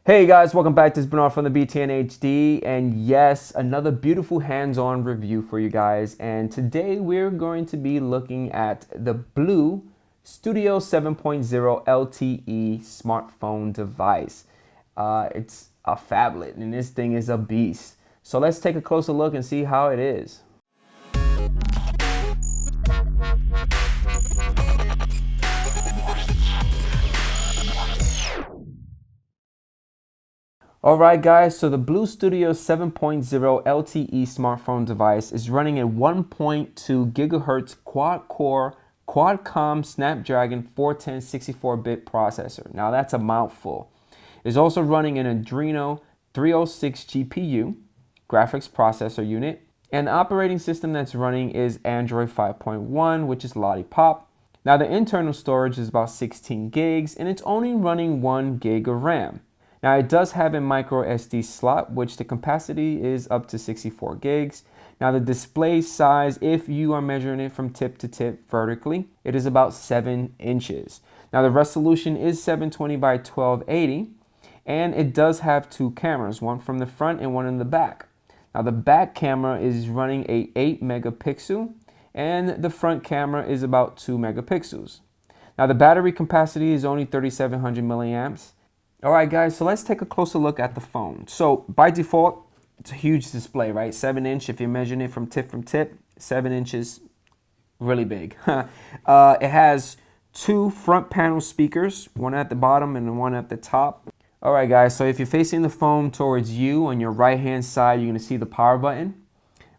Hey guys, welcome back. This is Bernard from the BTNHD, and yes, another beautiful hands-on review for you guys. And today we're going to be looking at the BLU Studio 7.0 LTE smartphone device. It's a phablet, and this thing is a beast. So let's take a closer look and see how it is. Alright guys, so the BLU Studio 7.0 LTE smartphone device is running a 1.2 gigahertz quad-core, quad-core Snapdragon 410 64-bit processor. Now that's a mouthful. It's also running an Adreno 306 GPU, graphics processor unit, and the operating system that's running is Android 5.1, which is Lollipop. Now the internal storage is about 16 gigs, and it's only running 1 gig of RAM. Now it does have a micro SD slot, which the capacity is up to 64 gigs. Now the display size, if you are measuring it from tip to tip vertically, it is about 7 inches. Now the resolution is 720 by 1280, and it does have 2 cameras, one from the front and one in the back. Now the back camera is running a 8 megapixel, and the front camera is about 2 megapixels. Now the battery capacity is only 3700 milliamps. Alright guys, so let's take a closer look at the phone. So by default, it's a huge display, right? 7-inch, if you're measuring it from tip, 7 inches, really big. It has 2 front panel speakers, one at the bottom and one at the top. Alright guys, so if you're facing the phone towards you, on your right hand side, you're going to see the power button.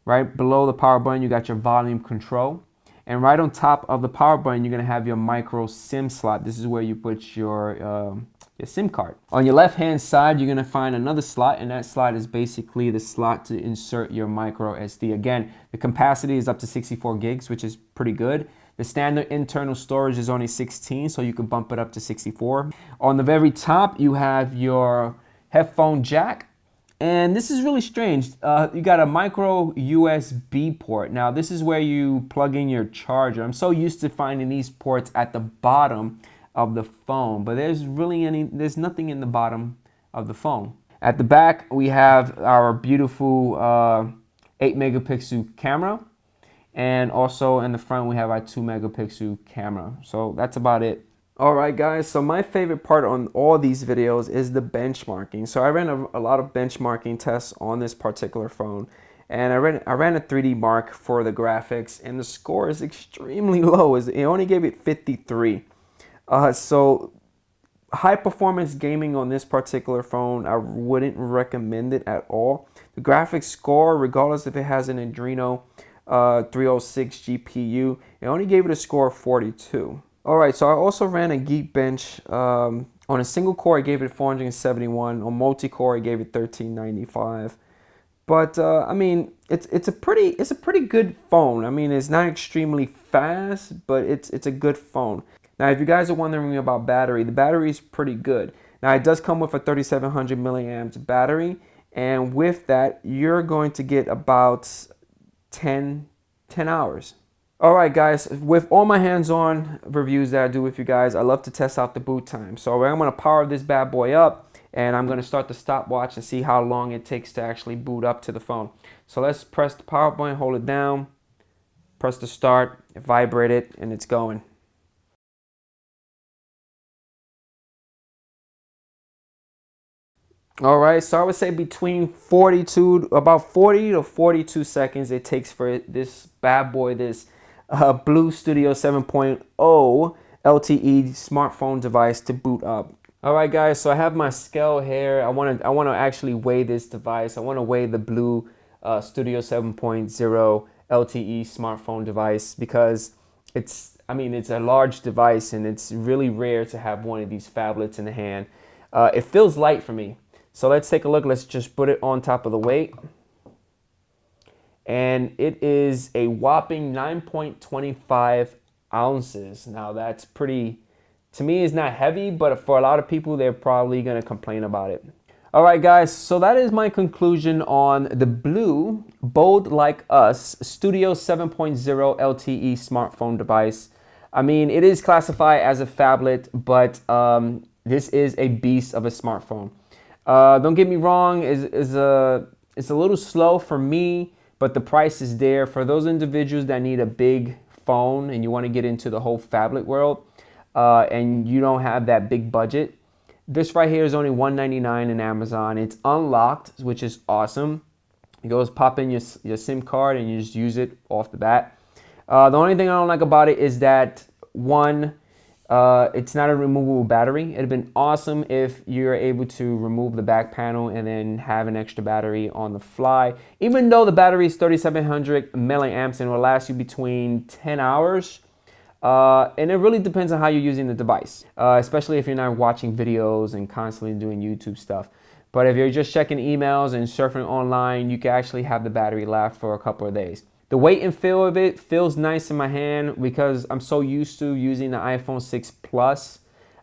Right below the power button, you got your volume control. And right on top of the power button, you're going to have your micro SIM slot. This is where you put your SIM card. On your left hand side, you're going to find another slot, and that slot is basically the slot to insert your micro SD. Again, the capacity is up to 64 gigs, which is pretty good. The standard internal storage is only 16, so you can bump it up to 64. On the very top, you have your headphone jack. And this is really strange. You got a micro USB port. Now this is where you plug in your charger. I'm so used to finding these ports at the bottom of the phone, but there's nothing in the bottom of the phone. At the back, we have our beautiful 8 megapixel camera. And also in the front, we have our 2 megapixel camera. So that's about it. Alright guys, so my favorite part on all these videos is the benchmarking. So I ran a lot of benchmarking tests on this particular phone, and I ran a 3D Mark for the graphics, and the score is extremely low. It only gave it 53. So high performance gaming on this particular phone, I wouldn't recommend it at all. The graphics score, regardless if it has an Adreno 306 GPU, it only gave it a score of 42. Alright, so I also ran a Geekbench. On a single core, I gave it 471. On multi-core, I gave it 1395. But I mean, it's a pretty good phone. I mean, it's not extremely fast, but it's a good phone. Now, if you guys are wondering about battery, the battery is pretty good. Now, it does come with a 3700 milliamps battery, and with that, you're going to get about 10 hours. Alright guys, with all my hands-on reviews that I do with you guys, I love to test out the boot time. So I'm going to power this bad boy up, and I'm going to start the stopwatch and see how long it takes to actually boot up to the phone. So let's press the power button, hold it down, press the start, vibrate it, and it's going. Alright, so I would say between about 40 to 42 seconds it takes for this bad boy, this BLU Studio 7.0 LTE smartphone device to boot up. Alright guys, so I have my scale here. I want to actually weigh this device. I want to weigh the BLU Studio 7.0 LTE smartphone device, because it's a large device, and it's really rare to have one of these phablets in the hand. It feels light for me. So let's take a look. Let's just put it on top of the weight. And it is a whopping 9.25 ounces. Now that's pretty, to me, it's not heavy, but for a lot of people, they're probably going to complain about it. Alright guys, so that is my conclusion on the BLU Bold Like Us Studio 7.0 LTE smartphone device. I mean, it is classified as a phablet, but this is a beast of a smartphone. Don't get me wrong, it's a little slow for me, but the price is there for those individuals that need a big phone and you want to get into the whole phablet world, and you don't have that big budget. This right here is only $199 in Amazon. It's unlocked, which is awesome. You go pop in your SIM card and you just use it off the bat. The only thing I don't like about it is that, one, it's not a removable battery. It'd have been awesome if you're able to remove the back panel and then have an extra battery on the fly. Even though the battery is 3,700 milliamps and will last you between 10 hours. And it really depends on how you're using the device, especially if you're not watching videos and constantly doing YouTube stuff. But if you're just checking emails and surfing online, you can actually have the battery last for a couple of days. The weight and feel of it feels nice in my hand because I'm so used to using the iPhone 6 Plus,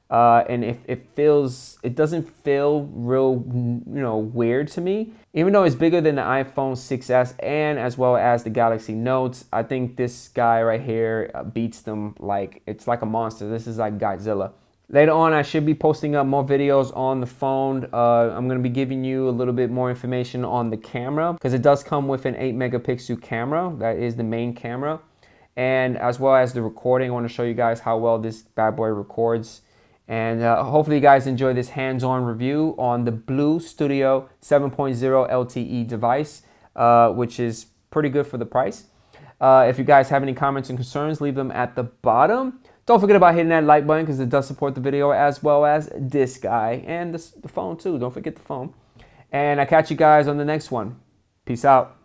and it doesn't feel real, weird to me. Even though it's bigger than the iPhone 6s and as well as the Galaxy Notes, I think this guy right here beats them. Like, it's like a monster. This is like Godzilla. Later on, I should be posting up more videos on the phone. I'm going to be giving you a little bit more information on the camera because it does come with an 8 megapixel camera. That is the main camera. And as well as the recording, I want to show you guys how well this bad boy records. And hopefully you guys enjoy this hands-on review on the BLU Studio 7.0 LTE device, which is pretty good for the price. If you guys have any comments and concerns, leave them at the bottom. Don't forget about hitting that like button because it does support the video, as well as this guy and the phone too. Don't forget the phone. And I catch you guys on the next one. Peace out.